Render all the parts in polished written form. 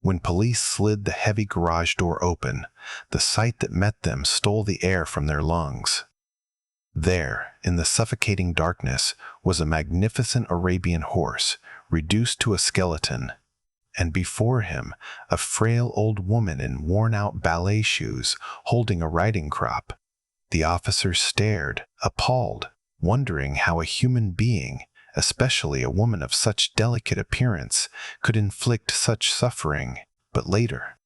When police slid the heavy garage door open, the sight that met them stole the air from their lungs. There, in the suffocating darkness, was a magnificent Arabian horse, reduced to a skeleton, and before him, a frail old woman in worn-out ballet shoes, holding a riding crop. The officers stared, appalled, wondering how a human being, especially a woman of such delicate appearance, could inflict such suffering. But later,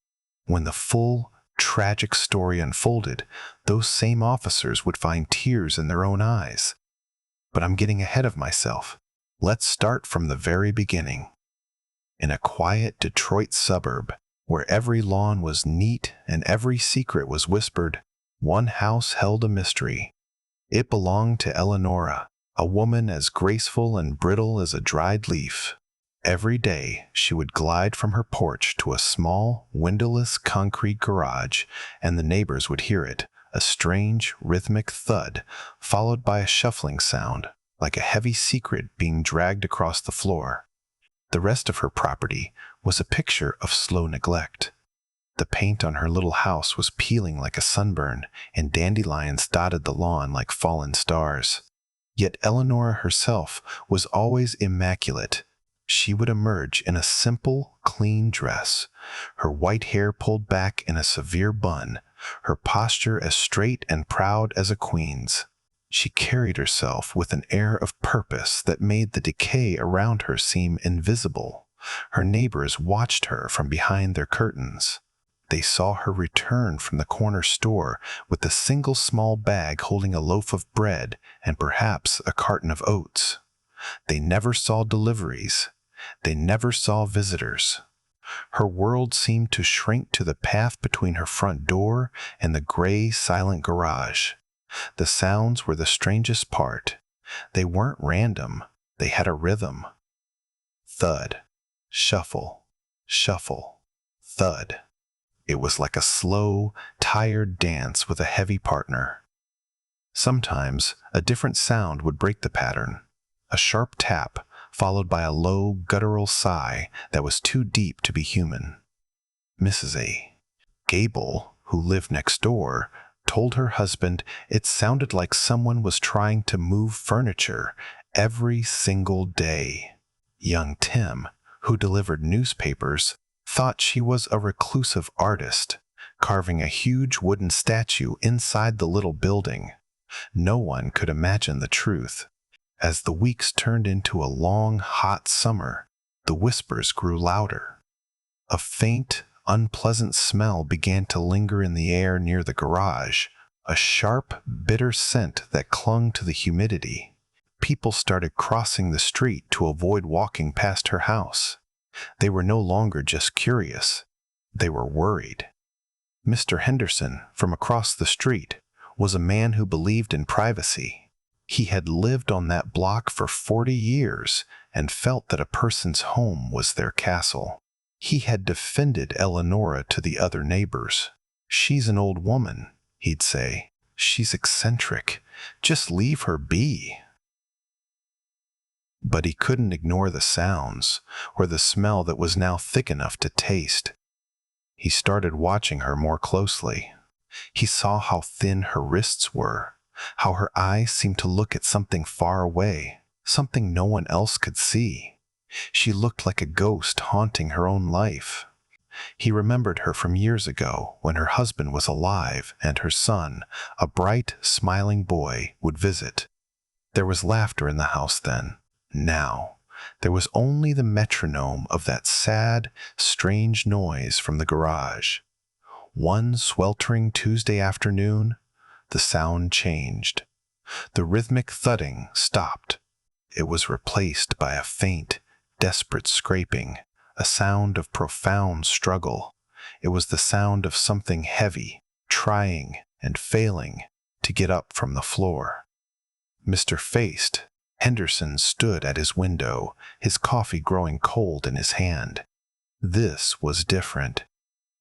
when the full, tragic story unfolded, those same officers would find tears in their own eyes. But I'm getting ahead of myself. Let's start from the very beginning. In a quiet Detroit suburb, where every lawn was neat and every secret was whispered, one house held a mystery. It belonged to Eleonora, a woman as graceful and brittle as a dried leaf. Every day, she would glide from her porch to a small, windowless concrete garage, and the neighbors would hear it, a strange, rhythmic thud, followed by a shuffling sound, like a heavy secret being dragged across the floor. The rest of her property was a picture of slow neglect. The paint on her little house was peeling like a sunburn, and dandelions dotted the lawn like fallen stars. Yet Eleonora herself was always immaculate. She would emerge in a simple, clean dress, her white hair pulled back in a severe bun, her posture as straight and proud as a queen's. She carried herself with an air of purpose that made the decay around her seem invisible. Her neighbors watched her from behind their curtains. They saw her return from the corner store with a single small bag holding a loaf of bread and perhaps a carton of oats. They never saw deliveries. They never saw visitors. Her world seemed to shrink to the path between her front door and the gray, silent garage. The sounds were the strangest part. They weren't random. They had a rhythm. Thud, shuffle, shuffle, thud. It was like a slow, tired dance with a heavy partner. Sometimes, a different sound would break the pattern. A sharp tap, followed by a low, guttural sigh that was too deep to be human. Mrs. A. Gable, who lived next door, told her husband it sounded like someone was trying to move furniture every single day. Young Tim, who delivered newspapers, thought she was a reclusive artist, carving a huge wooden statue inside the little building. No one could imagine the truth. As the weeks turned into a long, hot summer, the whispers grew louder. A faint, unpleasant smell began to linger in the air near the garage, a sharp, bitter scent that clung to the humidity. People started crossing the street to avoid walking past her house. They were no longer just curious. They were worried. Mr. Henderson, from across the street, was a man who believed in privacy. He had lived on that block for 40 years and felt that a person's home was their castle. He had defended Eleonora to the other neighbors. "She's an old woman," he'd say. "She's eccentric. Just leave her be." But he couldn't ignore the sounds or the smell that was now thick enough to taste. He started watching her more closely. He saw how thin her wrists were, how her eyes seemed to look at something far away, something no one else could see. She looked like a ghost haunting her own life. He remembered her from years ago when her husband was alive and her son, a bright, smiling boy, would visit. There was laughter in the house then. Now, there was only the metronome of that sad, strange noise from the garage. One sweltering Tuesday afternoon, the sound changed. The rhythmic thudding stopped. It was replaced by a faint, desperate scraping, a sound of profound struggle. It was the sound of something heavy, trying and failing to get up from the floor. Mr. Faced, Henderson stood at his window, his coffee growing cold in his hand. This was different.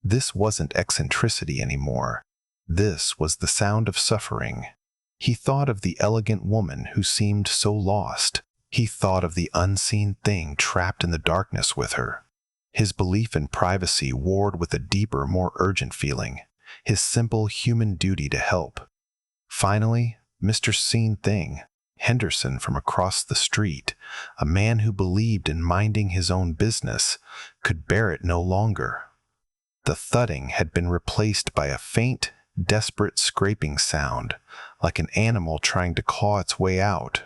This wasn't eccentricity anymore. This was the sound of suffering. He thought of the elegant woman who seemed so lost. He thought of the unseen thing trapped in the darkness with her. His belief in privacy warred with a deeper, more urgent feeling, his simple human duty to help. Finally, Mr. Seen Thing, Henderson from across the street, a man who believed in minding his own business, could bear it no longer. The thudding had been replaced by a faint, desperate scraping sound, like an animal trying to claw its way out.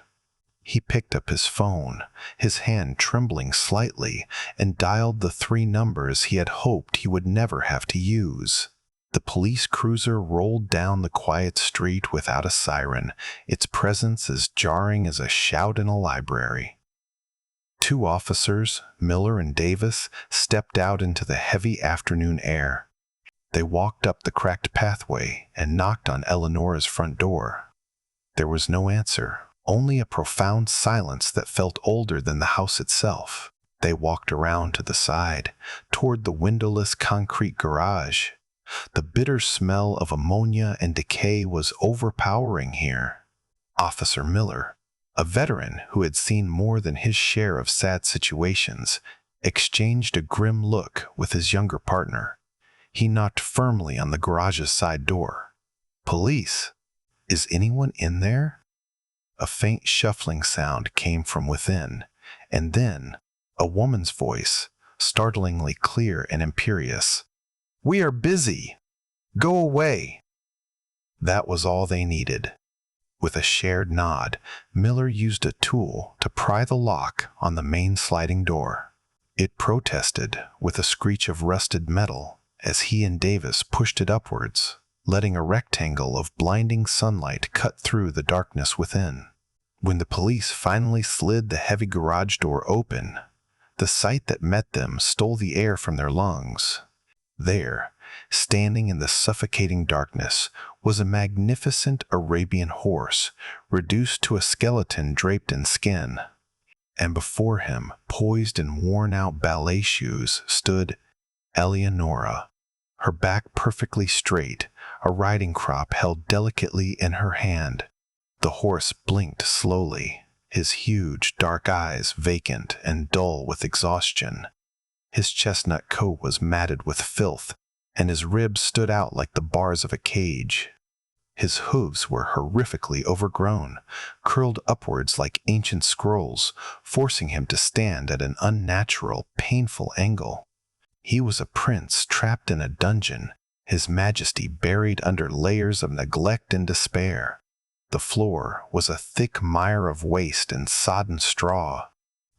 He picked up his phone, his hand trembling slightly, and dialed the 3 numbers he had hoped he would never have to use. The police cruiser rolled down the quiet street without a siren, its presence as jarring as a shout in a library. 2 officers, Miller and Davis, stepped out into the heavy afternoon air. They walked up the cracked pathway and knocked on Eleanora's front door. There was no answer, only a profound silence that felt older than the house itself. They walked around to the side, toward the windowless concrete garage. The bitter smell of ammonia and decay was overpowering here. Officer Miller, a veteran who had seen more than his share of sad situations, exchanged a grim look with his younger partner. He knocked firmly on the garage's side door. "Police? Is anyone in there?" A faint shuffling sound came from within, and then a woman's voice, startlingly clear and imperious. "We are busy. Go away." That was all they needed. With a shared nod, Miller used a tool to pry the lock on the main sliding door. It protested with a screech of rusted metal as he and Davis pushed it upwards, letting a rectangle of blinding sunlight cut through the darkness within. When the police finally slid the heavy garage door open, the sight that met them stole the air from their lungs. There, standing in the suffocating darkness, was a magnificent Arabian horse, reduced to a skeleton draped in skin. And before him, poised in worn-out ballet shoes, stood Eleanora, her back perfectly straight, a riding crop held delicately in her hand. The horse blinked slowly, his huge, dark eyes vacant and dull with exhaustion. His chestnut coat was matted with filth, and his ribs stood out like the bars of a cage. His hooves were horrifically overgrown, curled upwards like ancient scrolls, forcing him to stand at an unnatural, painful angle. He was a prince trapped in a dungeon, his majesty buried under layers of neglect and despair. The floor was a thick mire of waste and sodden straw.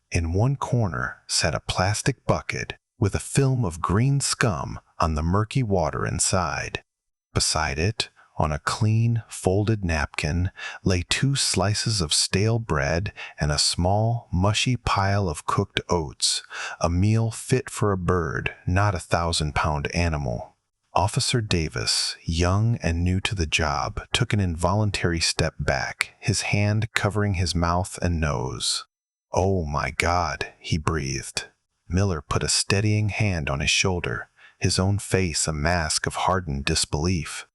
In one corner sat a plastic bucket with a film of green scum on the murky water inside. Beside it, on a clean, folded napkin, lay 2 slices of stale bread and a small, mushy pile of cooked oats, a meal fit for a bird, not a 1,000-pound animal. Officer Davis, young and new to the job, took an involuntary step back, his hand covering his mouth and nose. "Oh my God," he breathed. Miller put a steadying hand on his shoulder, his own face a mask of hardened disbelief.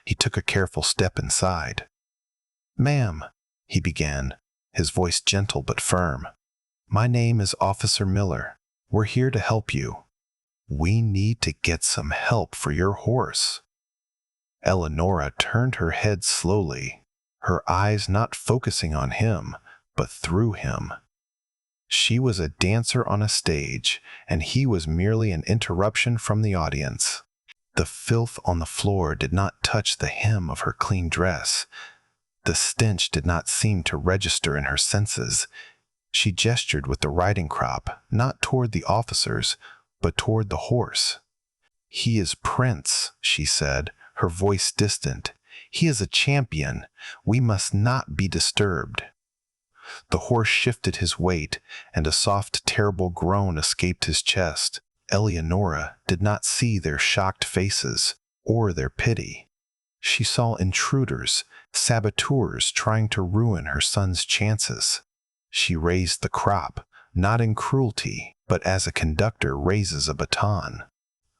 He took a careful step inside. "Ma'am," he began, his voice gentle but firm. "My name is Officer Miller. We're here to help you. We need to get some help for your horse." Eleanora turned her head slowly, her eyes not focusing on him, but through him. She was a dancer on a stage, and he was merely an interruption from the audience. The filth on the floor did not touch the hem of her clean dress. The stench did not seem to register in her senses. She gestured with the riding crop, not toward the officers, but toward the horse. "He is Prince," she said, her voice distant. "He is a champion. We must not be disturbed." The horse shifted his weight, and a soft, terrible groan escaped his chest. Eleanora did not see their shocked faces or their pity. She saw intruders, saboteurs trying to ruin her son's chances. She raised the crop, not in cruelty, but as a conductor raises a baton.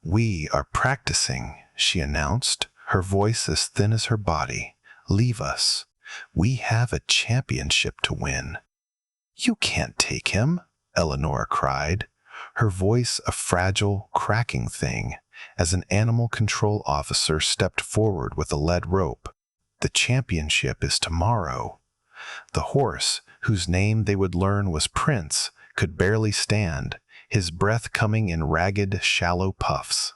"We are practicing," she announced, her voice as thin as her body. "Leave us. We have a championship to win." "You can't take him," Eleanora cried. her voice a fragile, cracking thing, as an animal control officer stepped forward with a lead rope. "The championship is tomorrow." The horse, whose name they would learn was Prince, could barely stand, his breath coming in ragged, shallow puffs.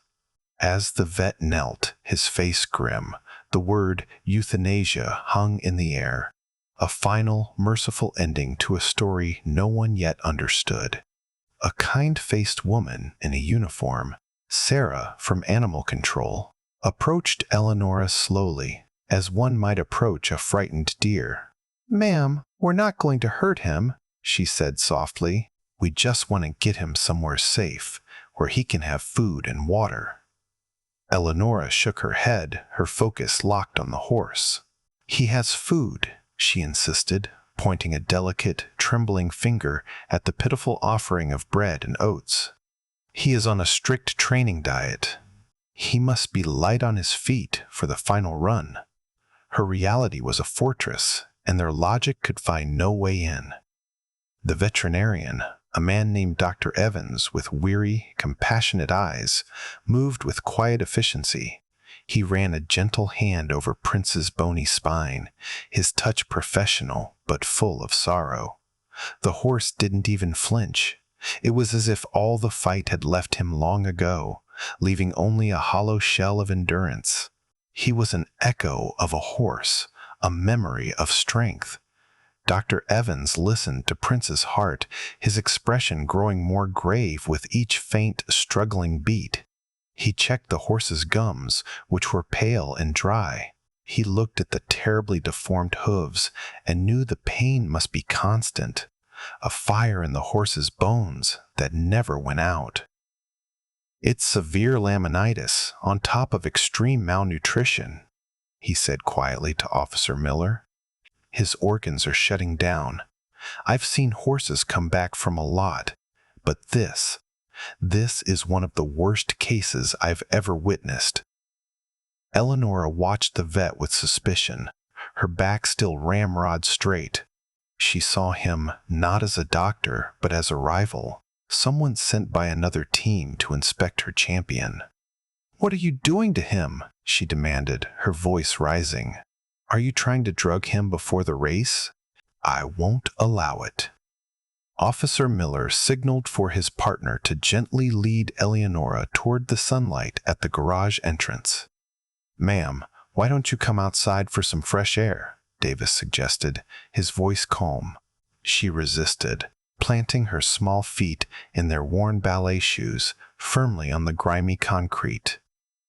As the vet knelt, his face grim, the word euthanasia hung in the air, a final, merciful ending to a story no one yet understood. A kind-faced woman in a uniform, Sarah from Animal Control, approached Eleonora slowly, as one might approach a frightened deer. "Ma'am, we're not going to hurt him," she said softly. "We just want to get him somewhere safe, where he can have food and water." Eleonora shook her head, her focus locked on the horse. "He has food," she insisted, pointing a delicate, trembling finger at the pitiful offering of bread and oats. "He is on a strict training diet. He must be light on his feet for the final run." Her reality was a fortress, and their logic could find no way in. The veterinarian, a man named Dr. Evans with weary, compassionate eyes, moved with quiet efficiency. He ran a gentle hand over Prince's bony spine, his touch professional but full of sorrow. The horse didn't even flinch. It was as if all the fight had left him long ago, leaving only a hollow shell of endurance. He was an echo of a horse, a memory of strength. Dr. Evans listened to Prince's heart, his expression growing more grave with each faint, struggling beat. He checked the horse's gums, which were pale and dry. He looked at the terribly deformed hooves and knew the pain must be constant, a fire in the horse's bones that never went out. "It's severe laminitis on top of extreme malnutrition," he said quietly to Officer Miller. "His organs are shutting down. I've seen horses come back from a lot, but this is one of the worst cases I've ever witnessed." Eleonora watched the vet with suspicion, her back still ramrod straight. She saw him not as a doctor, but as a rival, someone sent by another team to inspect her champion. "What are you doing to him?" she demanded, her voice rising. "Are you trying to drug him before the race?" "I won't allow it." Officer Miller signaled for his partner to gently lead Eleonora toward the sunlight at the garage entrance. "Ma'am, why don't you come outside for some fresh air?" Davis suggested, his voice calm. She resisted, planting her small feet in their worn ballet shoes firmly on the grimy concrete.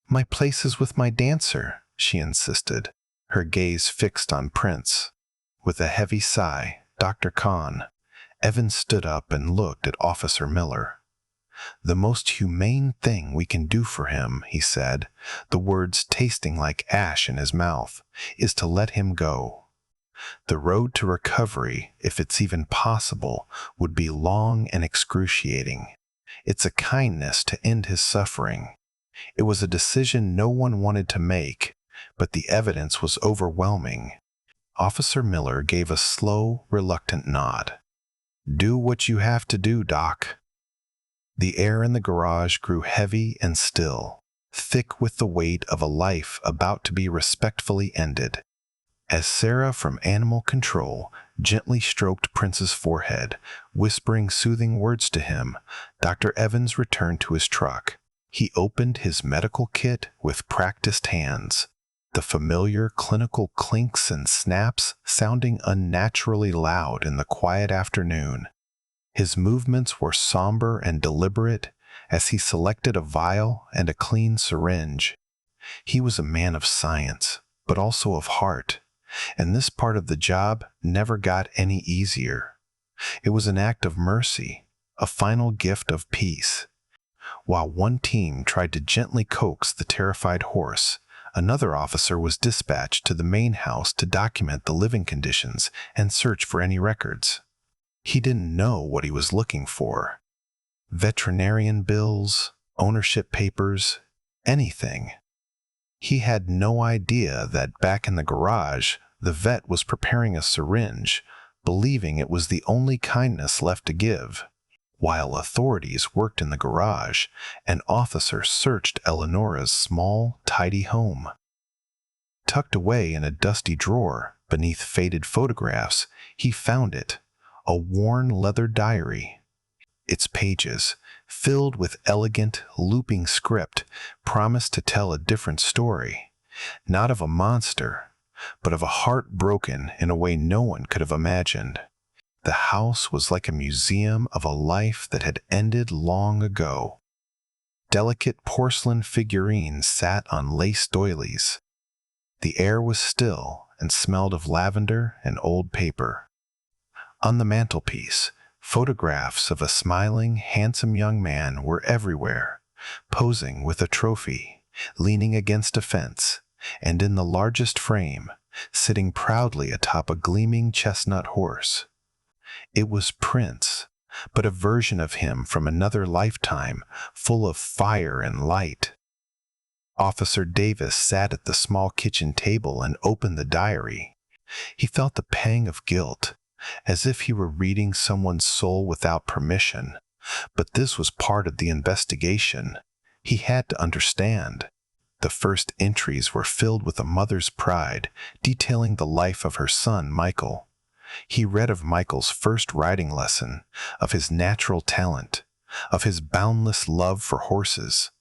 "My place is with my dancer," she insisted, her gaze fixed on Prince. With a heavy sigh, "Dr. Kahn," Evans stood up and looked at Officer Miller. "The most humane thing we can do for him," he said, the words tasting like ash in his mouth, "is to let him go. The road to recovery, if it's even possible, would be long and excruciating. It's a kindness to end his suffering." It was a decision no one wanted to make, but the evidence was overwhelming. Officer Miller gave a slow, reluctant nod. "Do what you have to do, Doc." The air in the garage grew heavy and still, thick with the weight of a life about to be respectfully ended. As Sarah from Animal Control gently stroked Prince's forehead, whispering soothing words to him, Dr. Evans returned to his truck. He opened his medical kit with practiced hands, the familiar clinical clinks and snaps sounding unnaturally loud in the quiet afternoon. His movements were somber and deliberate as he selected a vial and a clean syringe. He was a man of science, but also of heart, and this part of the job never got any easier. It was an act of mercy, a final gift of peace. While one team tried to gently coax the terrified horse, another officer was dispatched to the main house to document the living conditions and search for any records. He didn't know what he was looking for. Veterinarian bills, ownership papers, anything. He had no idea that back in the garage, the vet was preparing a syringe, believing it was the only kindness left to give. While authorities worked in the garage, an officer searched Eleonora's small, tidy home. Tucked away in a dusty drawer beneath faded photographs, he found it, a worn leather diary. Its pages, filled with elegant, looping script, promised to tell a different story, not of a monster, but of a heart broken in a way no one could have imagined. The house was like a museum of a life that had ended long ago. Delicate porcelain figurines sat on lace doilies. The air was still and smelled of lavender and old paper. On the mantelpiece, photographs of a smiling, handsome young man were everywhere, posing with a trophy, leaning against a fence, and in the largest frame, sitting proudly atop a gleaming chestnut horse. It was Prince, but a version of him from another lifetime, full of fire and light. Officer Davis sat at the small kitchen table and opened the diary. He felt the pang of guilt, as if he were reading someone's soul without permission. But this was part of the investigation. He had to understand. The first entries were filled with a mother's pride, detailing the life of her son, Michael. He read of Michael's first riding lesson, of his natural talent, of his boundless love for horses.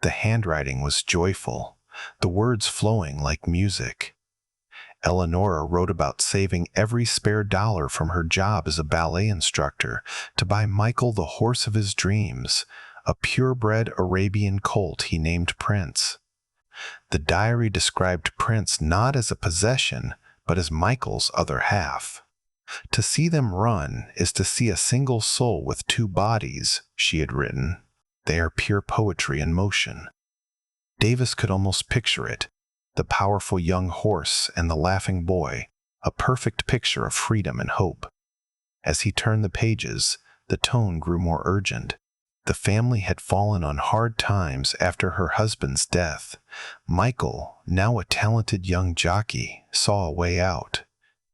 The handwriting was joyful, the words flowing like music. Eleonora wrote about saving every spare dollar from her job as a ballet instructor to buy Michael the horse of his dreams, a purebred Arabian colt he named Prince. The diary described Prince not as a possession, but as Michael's other half. To see them run is to see a single soul with two bodies, she had written. They are pure poetry in motion. Davis could almost picture it, the powerful young horse and the laughing boy, a perfect picture of freedom and hope. As he turned the pages, the tone grew more urgent. The family had fallen on hard times after her husband's death. Michael, now a talented young jockey, saw a way out.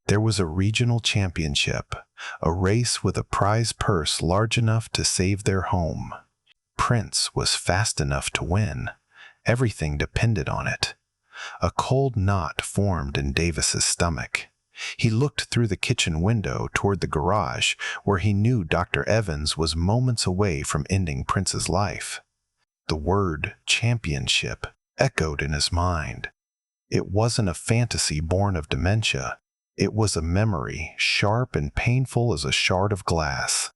There was a regional championship, a race with a prize purse large enough to save their home. Prince was fast enough to win. Everything depended on it. A cold knot formed in Davis's stomach. He looked through the kitchen window toward the garage, where he knew Dr. Evans was moments away from ending Prince's life. The word championship echoed in his mind. It wasn't a fantasy born of dementia. It was a memory, sharp and painful as a shard of glass.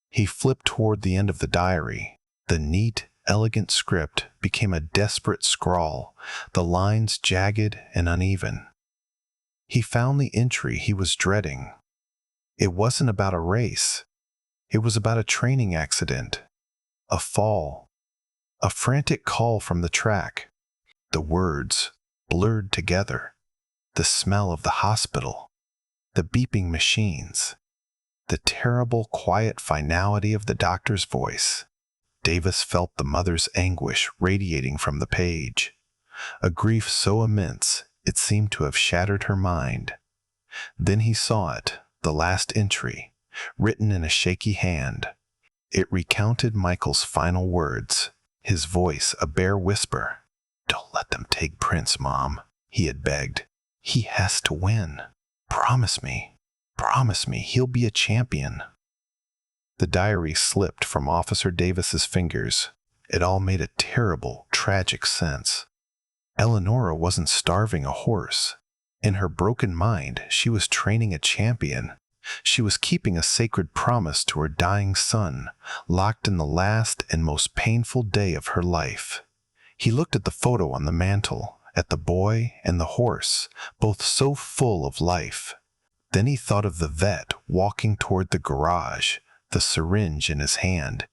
He flipped toward the end of the diary. The neat, elegant script became a desperate scrawl, the lines jagged and uneven. He found the entry he was dreading. It wasn't about a race. It was about a training accident, a fall, a frantic call from the track. The words blurred together. The smell of the hospital, the beeping machines, the terrible, quiet finality of the doctor's voice. Davis felt the mother's anguish radiating from the page, a grief so immense it seemed to have shattered her mind. Then he saw it, the last entry, written in a shaky hand. It recounted Michael's final words, his voice a bare whisper. "Don't let them take Prince, Mom," he had begged. "He has to win. Promise me he'll be a champion." The diary slipped from Officer Davis's fingers. It all made a terrible, tragic sense. Eleonora wasn't starving a horse. In her broken mind, she was training a champion. She was keeping a sacred promise to her dying son, locked in the last and most painful day of her life. He looked at the photo on the mantel, at the boy and the horse, both so full of life. Then he thought of the vet walking toward the garage, the syringe in his hand.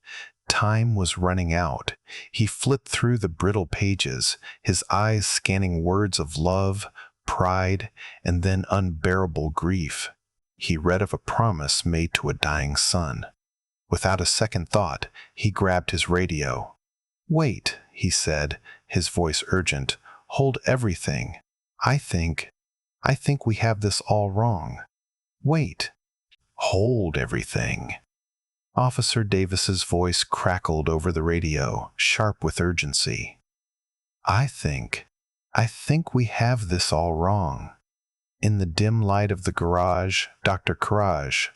Time was running out. He flipped through the brittle pages, his eyes scanning words of love, pride, and then unbearable grief. He read of a promise made to a dying son. Without a second thought, he grabbed his radio. "Wait," he said, his voice urgent. "Hold everything. I think we have this all wrong. Wait." Hold everything. Officer Davis's voice crackled over the radio, sharp with urgency. I think we have this all wrong. In the dim light of the garage, Dr. Kraj,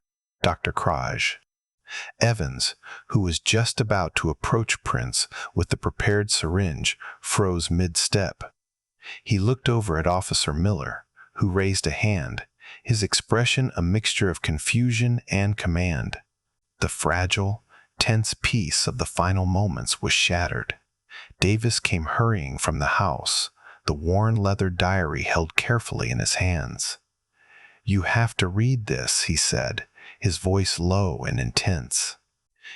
Evans, who was just about to approach Prince with the prepared syringe, froze mid-step. He looked over at Officer Miller, who raised a hand, his expression a mixture of confusion and command. The fragile, tense peace of the final moments was shattered. Davis came hurrying from the house, the worn leather diary held carefully in his hands. "You have to read this," he said, his voice low and intense.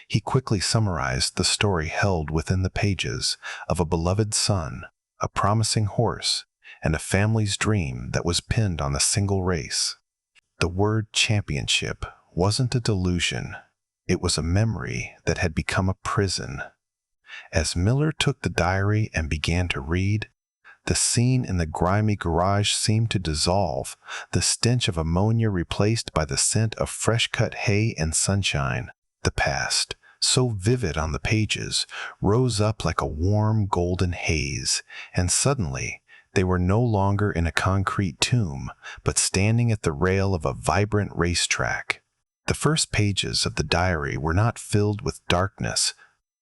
He quickly summarized the story held within the pages of a beloved son, a promising horse, and a family's dream that was pinned on a single race. The word championship wasn't a delusion. It was a memory that had become a prison. As Miller took the diary and began to read, the scene in the grimy garage seemed to dissolve, the stench of ammonia replaced by the scent of fresh-cut hay and sunshine. The past, so vivid on the pages, rose up like a warm golden haze, and suddenly they were no longer in a concrete tomb, but standing at the rail of a vibrant racetrack. The first pages of the diary were not filled with darkness,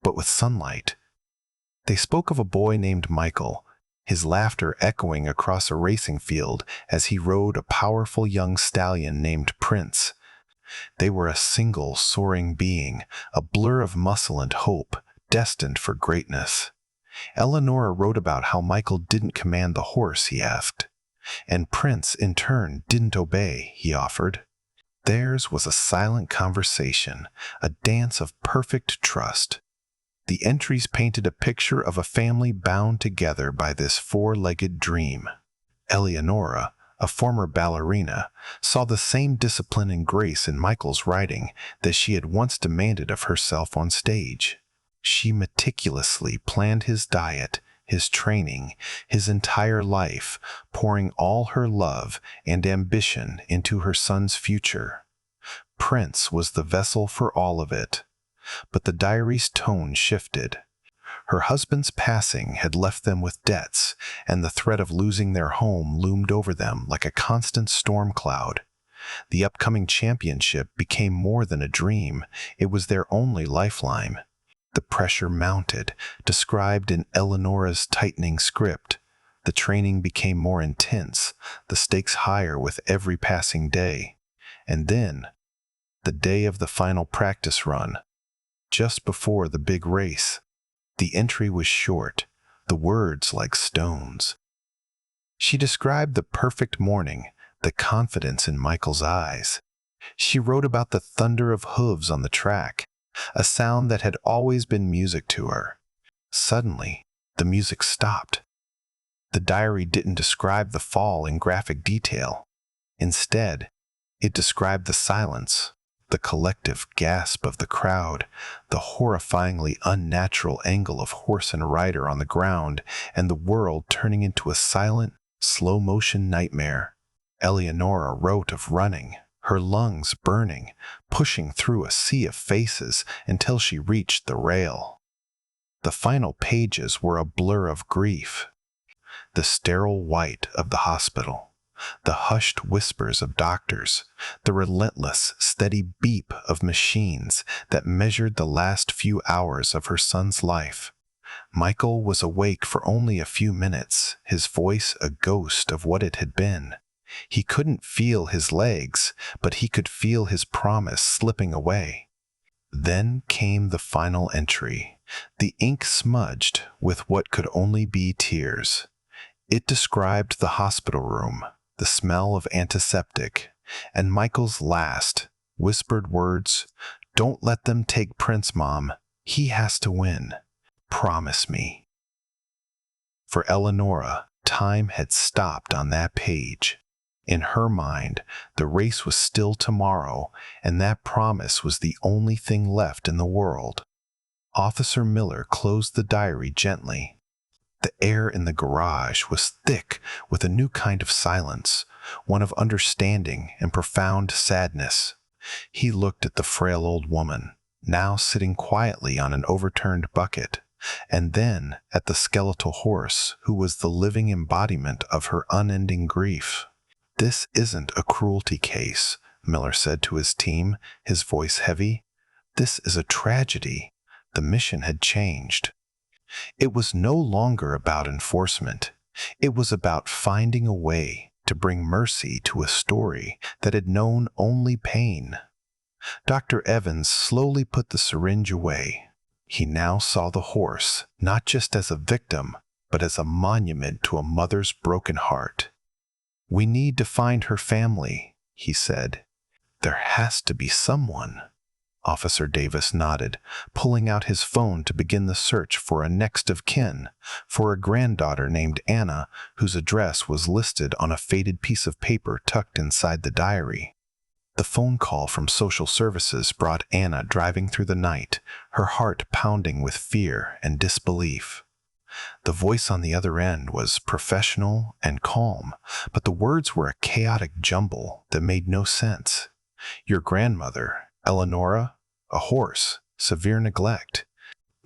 but with sunlight. They spoke of a boy named Michael, his laughter echoing across a racing field as he rode a powerful young stallion named Prince. They were a single, soaring being, a blur of muscle and hope, destined for greatness. Eleonora wrote about how Michael didn't command the horse, he asked, and Prince, in turn, didn't obey, he offered. Theirs was a silent conversation, a dance of perfect trust. The entries painted a picture of a family bound together by this four-legged dream. Eleonora, a former ballerina, saw the same discipline and grace in Michael's writing that she had once demanded of herself on stage. She meticulously planned his diet, his training, his entire life, pouring all her love and ambition into her son's future. Prince was the vessel for all of it. But the diary's tone shifted. Her husband's passing had left them with debts, and the threat of losing their home loomed over them like a constant storm cloud. The upcoming championship became more than a dream. It was their only lifeline. The pressure mounted, described in Eleonora's tightening script. The training became more intense, the stakes higher with every passing day. And then, the day of the final practice run, just before the big race. The entry was short, the words like stones. She described the perfect morning, the confidence in Michael's eyes. She wrote about the thunder of hooves on the track, a sound that had always been music to her. Suddenly, the music stopped. The diary didn't describe the fall in graphic detail. Instead, it described the silence, the collective gasp of the crowd, the horrifyingly unnatural angle of horse and rider on the ground, and the world turning into a silent, slow-motion nightmare. Eleonora wrote of running, her lungs burning, pushing through a sea of faces until she reached the rail. The final pages were a blur of grief. The sterile white of the hospital, the hushed whispers of doctors, the relentless, steady beep of machines that measured the last few hours of her son's life. Michael was awake for only a few minutes, his voice a ghost of what it had been. He couldn't feel his legs, but he could feel his promise slipping away. Then came the final entry, the ink smudged with what could only be tears. It described the hospital room, the smell of antiseptic, and Michael's last, whispered words, "Don't let them take Prince, Mom. He has to win. Promise me." For Eleonora, time had stopped on that page. In her mind, the race was still tomorrow, and that promise was the only thing left in the world. Officer Miller closed the diary gently. The air in the garage was thick with a new kind of silence, one of understanding and profound sadness. He looked at the frail old woman, now sitting quietly on an overturned bucket, and then at the skeletal horse who was the living embodiment of her unending grief. "This isn't a cruelty case," Miller said to his team, his voice heavy. "This is a tragedy." The mission had changed. It was no longer about enforcement. It was about finding a way to bring mercy to a story that had known only pain. Dr. Evans slowly put the syringe away. He now saw the horse not just as a victim, but as a monument to a mother's broken heart. "We need to find her family," he said. "There has to be someone." Officer Davis nodded, pulling out his phone to begin the search for a next of kin, for a granddaughter named Anna, whose address was listed on a faded piece of paper tucked inside the diary. The phone call from social services brought Anna driving through the night, her heart pounding with fear and disbelief. The voice on the other end was professional and calm, but the words were a chaotic jumble that made no sense. "Your grandmother, Eleonora, a horse, severe neglect.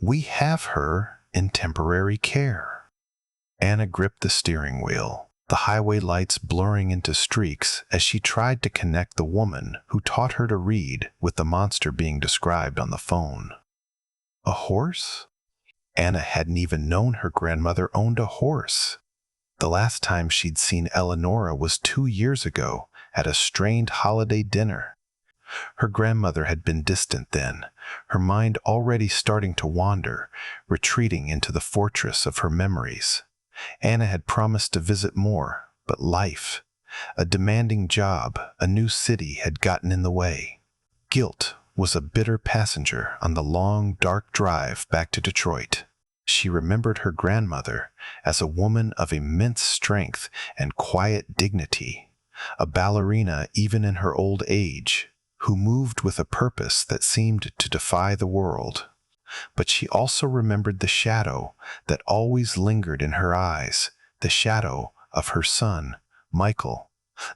We have her in temporary care." Anna gripped the steering wheel, the highway lights blurring into streaks as she tried to connect the woman who taught her to read with the monster being described on the phone. A horse? Anna hadn't even known her grandmother owned a horse. The last time she'd seen Eleonora was 2 years ago at a strained holiday dinner. Her grandmother had been distant then, her mind already starting to wander, retreating into the fortress of her memories. Anna had promised to visit more, but life, a demanding job, a new city had gotten in the way. Guilt was a bitter passenger on the long, dark drive back to Detroit. She remembered her grandmother as a woman of immense strength and quiet dignity, a ballerina even in her old age, who moved with a purpose that seemed to defy the world. But she also remembered the shadow that always lingered in her eyes, the shadow of her son, Michael,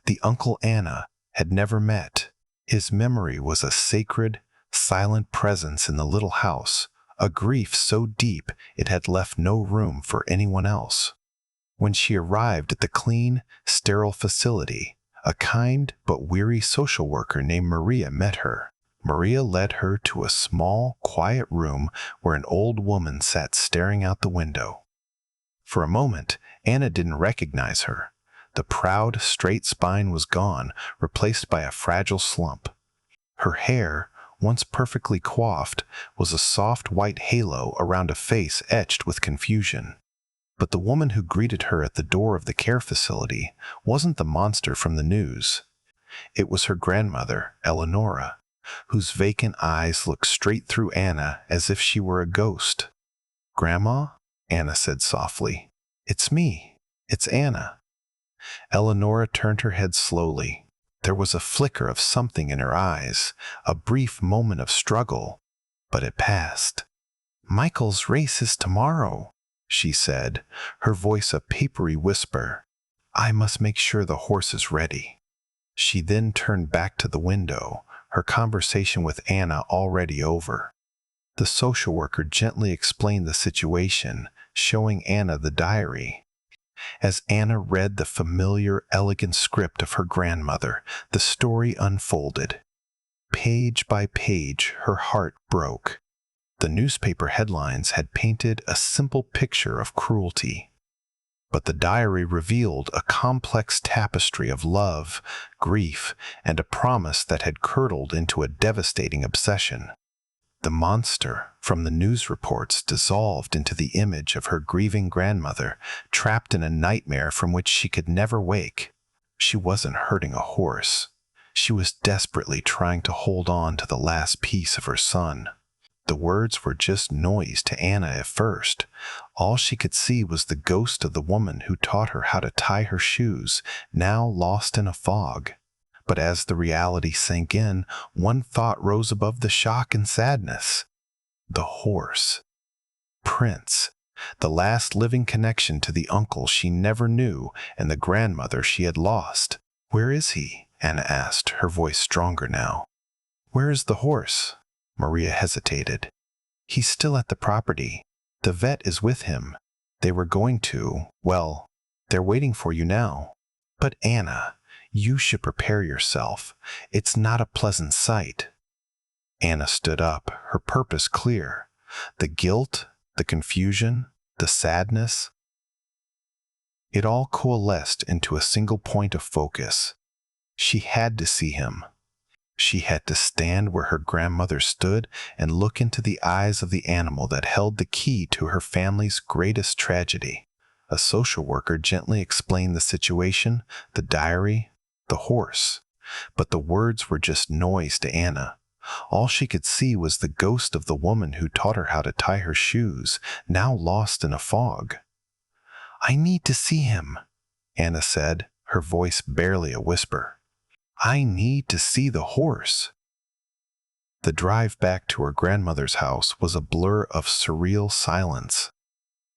the uncle Anna had never met. His memory was a sacred, silent presence in the little house, a grief so deep it had left no room for anyone else. When she arrived at the clean, sterile facility, a kind but weary social worker named Maria met her. Maria led her to a small, quiet room where an old woman sat staring out the window. For a moment, Anna didn't recognize her. The proud, straight spine was gone, replaced by a fragile slump. Her hair, once perfectly coiffed, was a soft white halo around a face etched with confusion. But the woman who greeted her at the door of the care facility wasn't the monster from the news. It was her grandmother, Eleonora, whose vacant eyes looked straight through Anna as if she were a ghost. "Grandma?" Anna said softly. "It's me. It's Anna." Eleonora turned her head slowly. There was a flicker of something in her eyes, a brief moment of struggle, but it passed. "Michael's race is tomorrow," she said, her voice a papery whisper. "I must make sure the horse is ready." She then turned back to the window, her conversation with Anna already over. The social worker gently explained the situation, showing Anna the diary. As Anna read the familiar, elegant script of her grandmother, the story unfolded. Page by page, her heart broke. The newspaper headlines had painted a simple picture of cruelty, but the diary revealed a complex tapestry of love, grief, and a promise that had curdled into a devastating obsession. The monster from the news reports dissolved into the image of her grieving grandmother, trapped in a nightmare from which she could never wake. She wasn't hurting a horse. She was desperately trying to hold on to the last piece of her son. The words were just noise to Anna at first. All she could see was the ghost of the woman who taught her how to tie her shoes, now lost in a fog. But as the reality sank in, one thought rose above the shock and sadness. The horse. Prince. The last living connection to the uncle she never knew and the grandmother she had lost. "Where is he?" Anna asked, her voice stronger now. "Where is the horse?" Maria hesitated. He's still at the property. The vet is with him. They were going to, well, they're waiting for you now. But Anna, you should prepare yourself. It's not a pleasant sight. Anna stood up, her purpose clear. The guilt, the confusion, the sadness. It all coalesced into a single point of focus. She had to see him. She had to stand where her grandmother stood and look into the eyes of the animal that held the key to her family's greatest tragedy. A social worker gently explained the situation, the diary, the horse. But the words were just noise to Anna. All she could see was the ghost of the woman who taught her how to tie her shoes, now lost in a fog. "I need to see him," Anna said, her voice barely a whisper. "I need to see the horse." The drive back to her grandmother's house was a blur of surreal silence.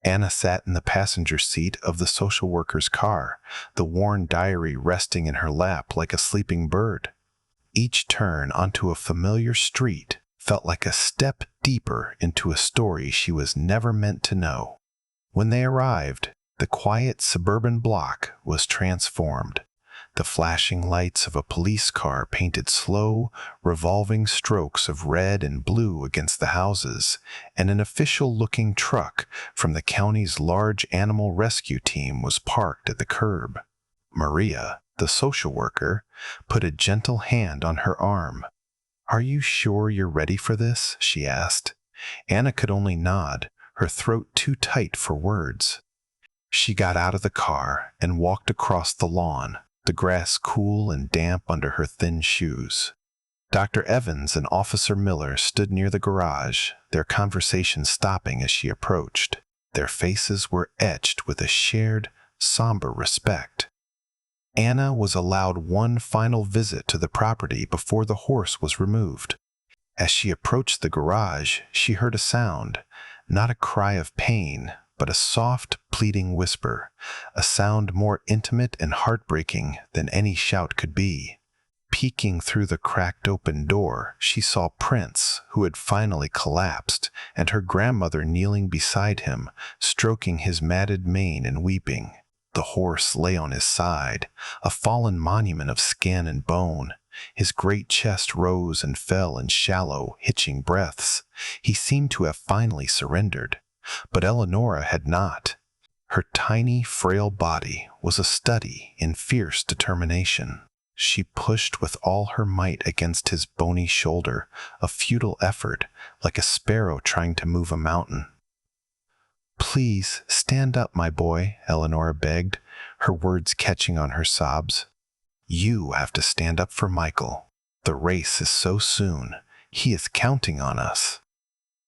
Anna sat in the passenger seat of the social worker's car, the worn diary resting in her lap like a sleeping bird. Each turn onto a familiar street felt like a step deeper into a story she was never meant to know. When they arrived, the quiet suburban block was transformed. The flashing lights of a police car painted slow, revolving strokes of red and blue against the houses, and an official-looking truck from the county's large animal rescue team was parked at the curb. Maria, the social worker, put a gentle hand on her arm. "Are you sure you're ready for this?" she asked. Anna could only nod, her throat too tight for words. She got out of the car and walked across the lawn, the grass cool and damp under her thin shoes. Dr. Evans and Officer Miller stood near the garage, their conversation stopping as she approached. Their faces were etched with a shared, somber respect. Anna was allowed one final visit to the property before the horse was removed. As she approached the garage, she heard a sound, not a cry of pain, but a soft, pleading whisper, a sound more intimate and heartbreaking than any shout could be. Peeking through the cracked open door, she saw Prince, who had finally collapsed, and her grandmother kneeling beside him, stroking his matted mane and weeping. The horse lay on his side, a fallen monument of skin and bone. His great chest rose and fell in shallow, hitching breaths. He seemed to have finally surrendered. But Eleonora had not. Her tiny, frail body was a study in fierce determination. She pushed with all her might against his bony shoulder, a futile effort, like a sparrow trying to move a mountain. "Please, stand up, my boy," Eleonora begged, her words catching on her sobs. "You have to stand up for Michael. The race is so soon. He is counting on us."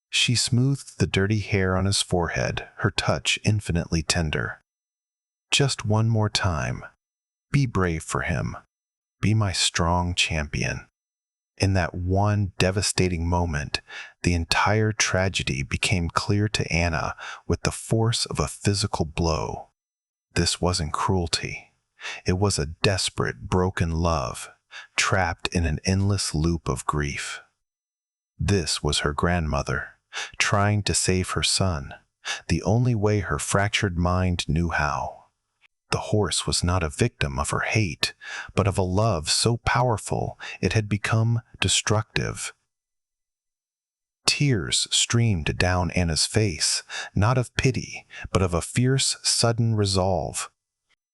She smoothed the dirty hair on his forehead, her touch infinitely tender. "Just one more time. Be brave for him. Be my strong champion." In that one devastating moment, the entire tragedy became clear to Anna with the force of a physical blow. This wasn't cruelty. It was a desperate, broken love, trapped in an endless loop of grief. This was her grandmother, trying to save her son, the only way her fractured mind knew how. The horse was not a victim of her hate, but of a love so powerful it had become destructive. Tears streamed down Anna's face, not of pity, but of a fierce, sudden resolve.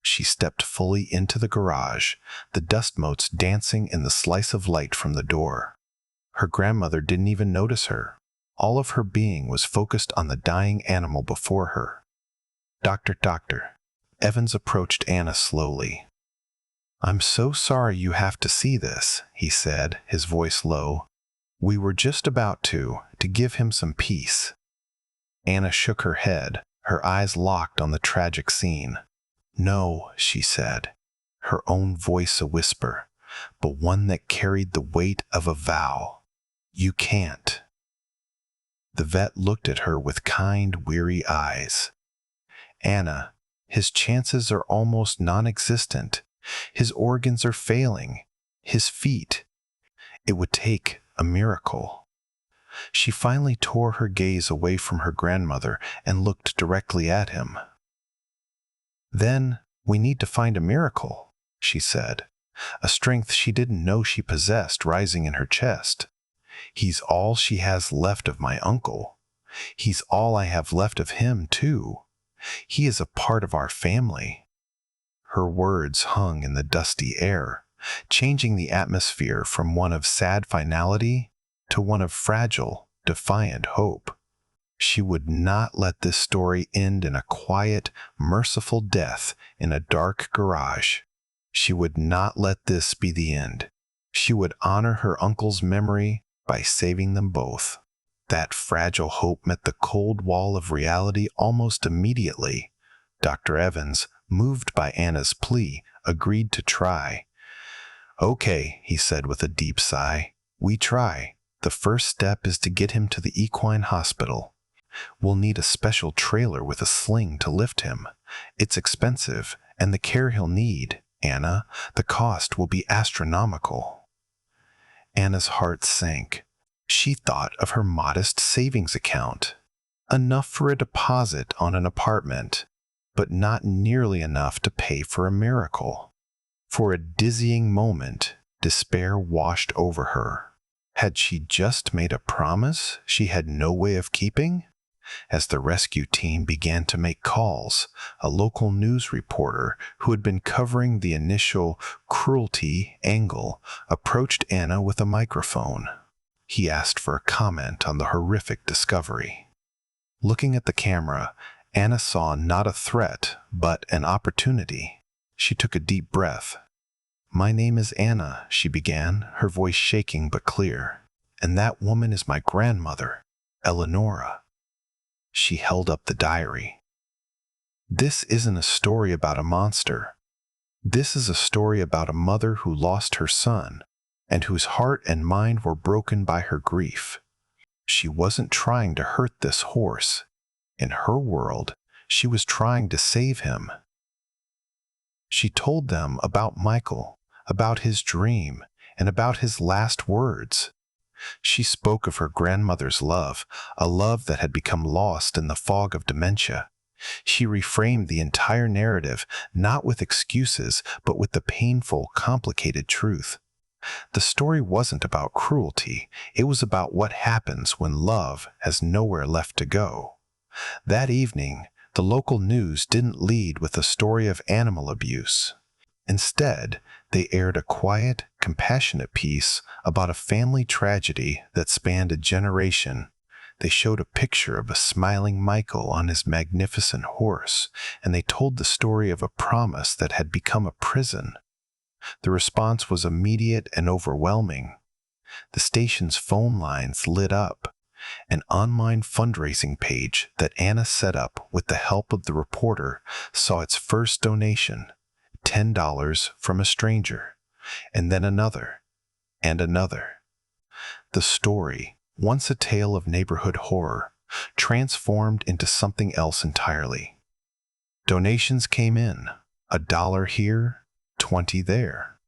She stepped fully into the garage, the dust motes dancing in the slice of light from the door. Her grandmother didn't even notice her. All of her being was focused on the dying animal before her. Doctor. Evans approached Anna slowly. "I'm so sorry you have to see this," he said, his voice low. "We were just about to give him some peace." Anna shook her head, her eyes locked on the tragic scene. "No," she said, her own voice a whisper, but one that carried the weight of a vow. "You can't." The vet looked at her with kind, weary eyes. "Anna, his chances are almost non-existent. His organs are failing. His feet. It would take a miracle." She finally tore her gaze away from her grandmother and looked directly at him. "Then we need to find a miracle," she said, a strength she didn't know she possessed rising in her chest. "He's all she has left of my uncle. He's all I have left of him, too. He is a part of our family." Her words hung in the dusty air, changing the atmosphere from one of sad finality to one of fragile, defiant hope. She would not let this story end in a quiet, merciful death in a dark garage. She would not let this be the end. She would honor her uncle's memory by saving them both. That fragile hope met the cold wall of reality almost immediately. Dr. Evans, moved by Anna's plea, agreed to try. "Okay," he said with a deep sigh. "We try. The first step is to get him to the equine hospital. We'll need a special trailer with a sling to lift him. It's expensive, and the care he'll need, Anna, the cost will be astronomical." Anna's heart sank. She thought of her modest savings account. Enough for a deposit on an apartment, but not nearly enough to pay for a miracle. For a dizzying moment, despair washed over her. Had she just made a promise she had no way of keeping? As the rescue team began to make calls, a local news reporter who had been covering the initial cruelty angle approached Anna with a microphone. He asked for a comment on the horrific discovery. Looking at the camera, Anna saw not a threat, but an opportunity. She took a deep breath. "My name is Anna," she began, her voice shaking but clear. "And that woman is my grandmother, Eleonora." She held up the diary. "This isn't a story about a monster. This is a story about a mother who lost her son, and whose heart and mind were broken by her grief. She wasn't trying to hurt this horse. In her world, she was trying to save him." She told them about Michael, about his dream, and about his last words. She spoke of her grandmother's love, a love that had become lost in the fog of dementia. She reframed the entire narrative, not with excuses, but with the painful, complicated truth. The story wasn't about cruelty. It was about what happens when love has nowhere left to go. That evening, the local news didn't lead with a story of animal abuse. Instead, they aired a quiet, compassionate piece about a family tragedy that spanned a generation. They showed a picture of a smiling Michael on his magnificent horse, and they told the story of a promise that had become a prison. The response was immediate and overwhelming. The station's phone lines lit up. An online fundraising page that Anna set up with the help of the reporter saw its first donation, $10 from a stranger, and then another, and another. The story, once a tale of neighborhood horror, transformed into something else entirely. Donations came in, $1 here, 20 there.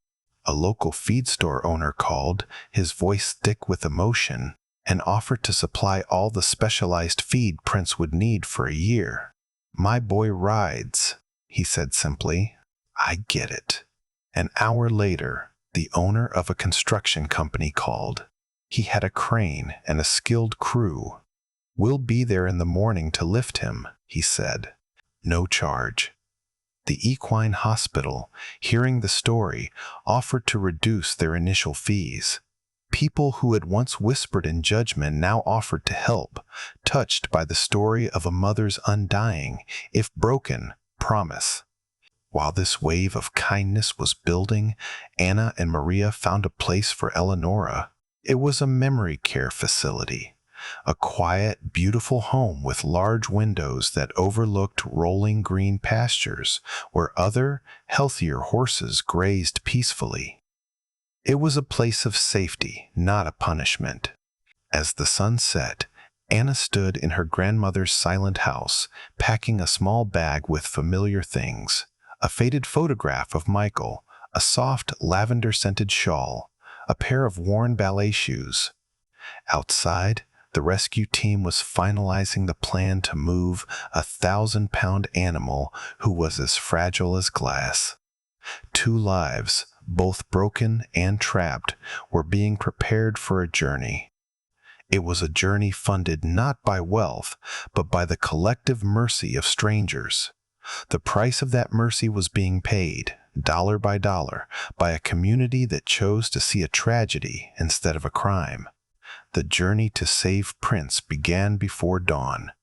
A local feed store owner called, his voice thick with emotion, and offered to supply all the specialized feed Prince would need for a year. "My boy rides," he said simply. "I get it." An hour later, the owner of a construction company called. He had a crane and a skilled crew. "We'll be there in the morning to lift him," he said. No charge. The equine hospital, hearing the story, offered to reduce their initial fees. People who had once whispered in judgment now offered to help, touched by the story of a mother's undying, if broken, promise. While this wave of kindness was building, Anna and Maria found a place for Eleonora. It was a memory care facility, a quiet, beautiful home with large windows that overlooked rolling green pastures where other, healthier horses grazed peacefully. It was a place of safety, not a punishment. As the sun set, Anna stood in her grandmother's silent house, packing a small bag with familiar things, a faded photograph of Michael, a soft lavender-scented shawl, a pair of worn ballet shoes. Outside, The rescue team was finalizing the plan to move a 1,000-pound animal who was as fragile as glass. 2 lives, both broken and trapped, were being prepared for a journey. It was a journey funded not by wealth, but by the collective mercy of strangers. The price of that mercy was being paid, dollar by dollar, by a community that chose to see a tragedy instead of a crime. The journey to save Prince began before dawn.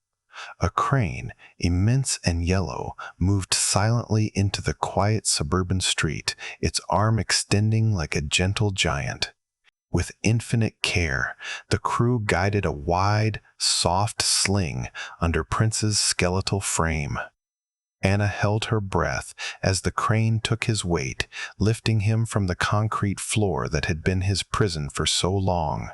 A crane, immense and yellow, moved silently into the quiet suburban street, its arm extending like a gentle giant. With infinite care, the crew guided a wide, soft sling under Prince's skeletal frame. Anna held her breath as the crane took his weight, lifting him from the concrete floor that had been his prison for so long.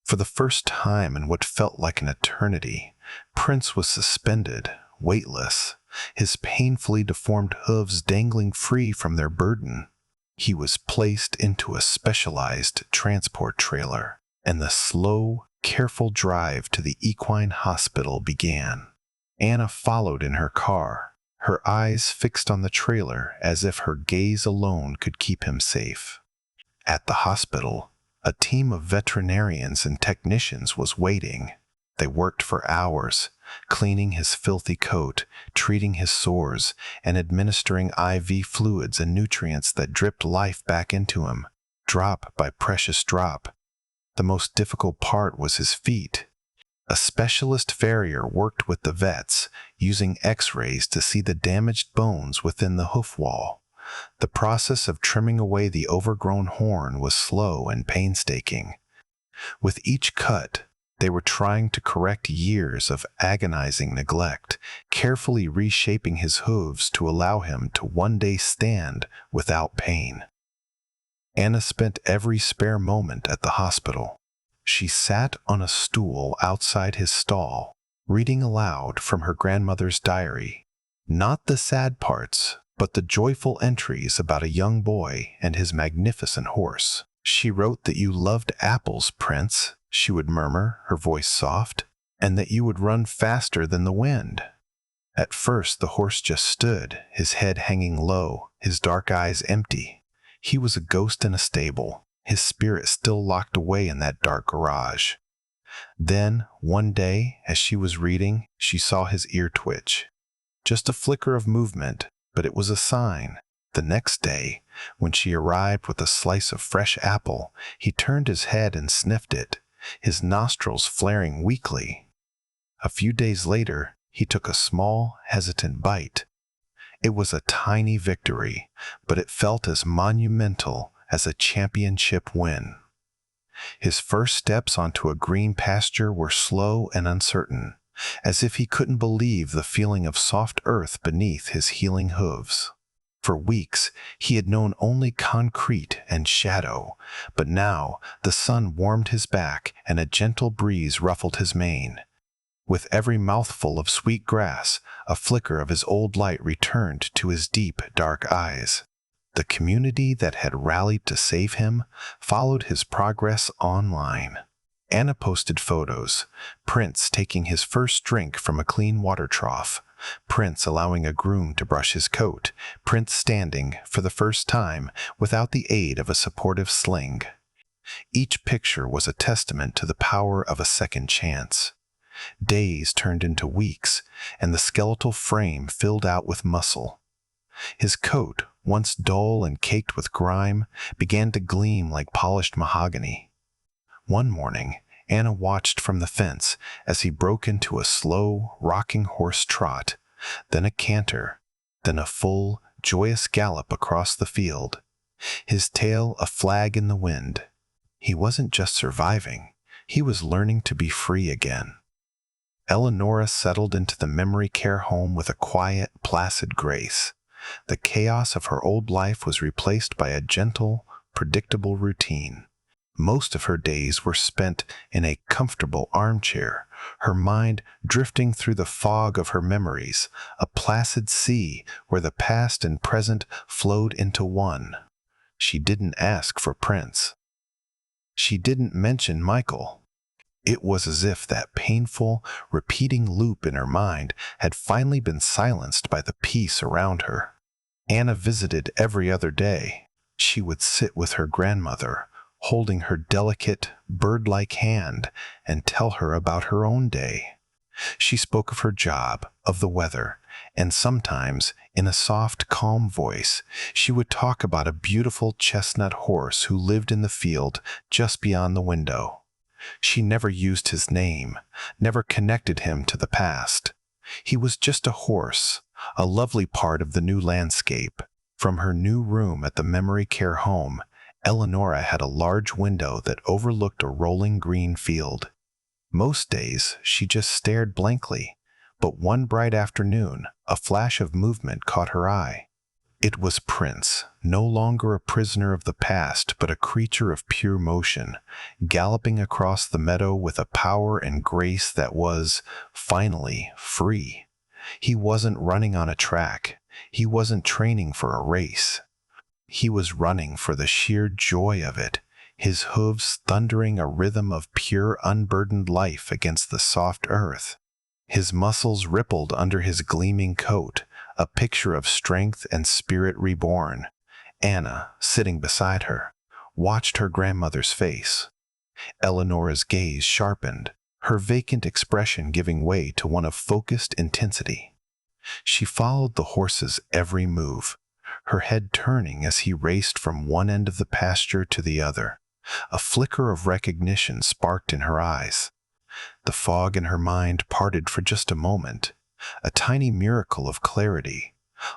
For the first time in what felt like an eternity, Prince was suspended, weightless, his painfully deformed hooves dangling free from their burden. He was placed into a specialized transport trailer, and the slow, careful drive to the equine hospital began. Anna followed in her car, her eyes fixed on the trailer as if her gaze alone could keep him safe. At the hospital, a team of veterinarians and technicians was waiting. They worked for hours, cleaning his filthy coat, treating his sores, and administering IV fluids and nutrients that dripped life back into him, drop by precious drop. The most difficult part was his feet. A specialist farrier worked with the vets, using X-rays to see the damaged bones within the hoof wall. The process of trimming away the overgrown horn was slow and painstaking. With each cut, they were trying to correct years of agonizing neglect, carefully reshaping his hooves to allow him to one day stand without pain. Anna spent every spare moment at the hospital. She sat on a stool outside his stall, reading aloud from her grandmother's diary. Not the sad parts, but the joyful entries about a young boy and his magnificent horse. She wrote that you loved apples, Prince, she would murmur, her voice soft, and that you would run faster than the wind. At first the horse just stood, his head hanging low, his dark eyes empty. He was a ghost in a stable, his spirit still locked away in that dark garage. Then, one day, as she was reading, she saw his ear twitch. Just a flicker of movement, but it was a sign. The next day, when she arrived with a slice of fresh apple, he turned his head and sniffed it, his nostrils flaring weakly. A few days later, he took a small, hesitant bite. It was a tiny victory, but it felt as monumental as a championship win. His first steps onto a green pasture were slow and uncertain, as if he couldn't believe the feeling of soft earth beneath his healing hooves. For weeks, he had known only concrete and shadow, but now the sun warmed his back and a gentle breeze ruffled his mane. With every mouthful of sweet grass, a flicker of his old light returned to his deep, dark eyes. The community that had rallied to save him followed his progress online. Anna posted photos, Prince taking his first drink from a clean water trough, Prince allowing a groom to brush his coat, Prince standing, for the first time, without the aid of a supportive sling. Each picture was a testament to the power of a second chance. Days turned into weeks, and the skeletal frame filled out with muscle. His coat, once dull and caked with grime, began to gleam like polished mahogany. One morning, Anna watched from the fence as he broke into a slow, rocking horse trot, then a canter, then a full, joyous gallop across the field, his tail a flag in the wind. He wasn't just surviving, he was learning to be free again. Eleonora settled into the memory care home with a quiet, placid grace. The chaos of her old life was replaced by a gentle, predictable routine. Most of her days were spent in a comfortable armchair, her mind drifting through the fog of her memories, a placid sea where the past and present flowed into one. She didn't ask for Prince. She didn't mention Michael. It was as if that painful, repeating loop in her mind had finally been silenced by the peace around her. Anna visited every other day. She would sit with her grandmother, holding her delicate, bird-like hand, and tell her about her own day. She spoke of her job, of the weather, and sometimes, in a soft, calm voice, she would talk about a beautiful chestnut horse who lived in the field just beyond the window. She never used his name, never connected him to the past. He was just a horse, a lovely part of the new landscape. From her new room at the memory care home, Eleonora had a large window that overlooked a rolling green field. Most days, she just stared blankly, but one bright afternoon, a flash of movement caught her eye. It was Prince, no longer a prisoner of the past, but a creature of pure motion, galloping across the meadow with a power and grace that was, finally, free. He wasn't running on a track. He wasn't training for a race. He was running for the sheer joy of it, his hooves thundering a rhythm of pure, unburdened life against the soft earth. His muscles rippled under his gleaming coat, a picture of strength and spirit reborn. Anna, sitting beside her, watched her grandmother's face. Eleonora's gaze sharpened, her vacant expression giving way to one of focused intensity. She followed the horse's every move, her head turning as he raced from one end of the pasture to the other. A flicker of recognition sparked in her eyes. The fog in her mind parted for just a moment, a tiny miracle of clarity,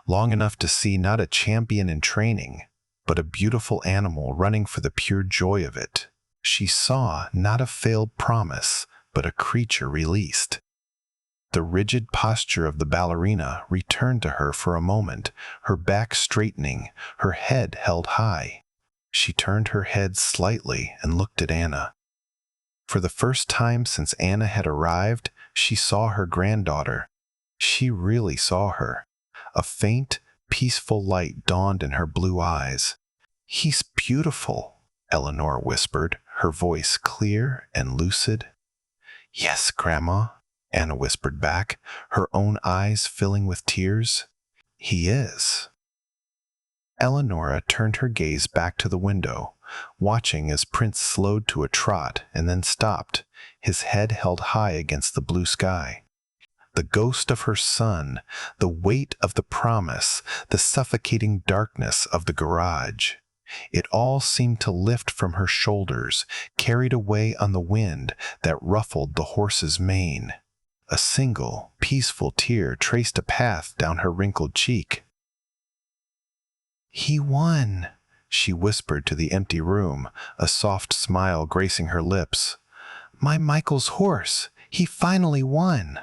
long enough to see not a champion in training, but a beautiful animal running for the pure joy of it. She saw not a failed promise, but a creature released. The rigid posture of the ballerina returned to her for a moment, her back straightening, her head held high. She turned her head slightly and looked at Anna. For the first time since Anna had arrived, she saw her granddaughter. She really saw her. A faint, peaceful light dawned in her blue eyes. "He's beautiful," Eleanor whispered, her voice clear and lucid. "Yes, Grandma," Anna whispered back, her own eyes filling with tears. "He is." Eleonora turned her gaze back to the window, watching as Prince slowed to a trot and then stopped, his head held high against the blue sky. The ghost of her son, the weight of the promise, the suffocating darkness of the garage. It all seemed to lift from her shoulders, carried away on the wind that ruffled the horse's mane. A single, peaceful tear traced a path down her wrinkled cheek. "He won," she whispered to the empty room, a soft smile gracing her lips. "My Michael's horse, he finally won."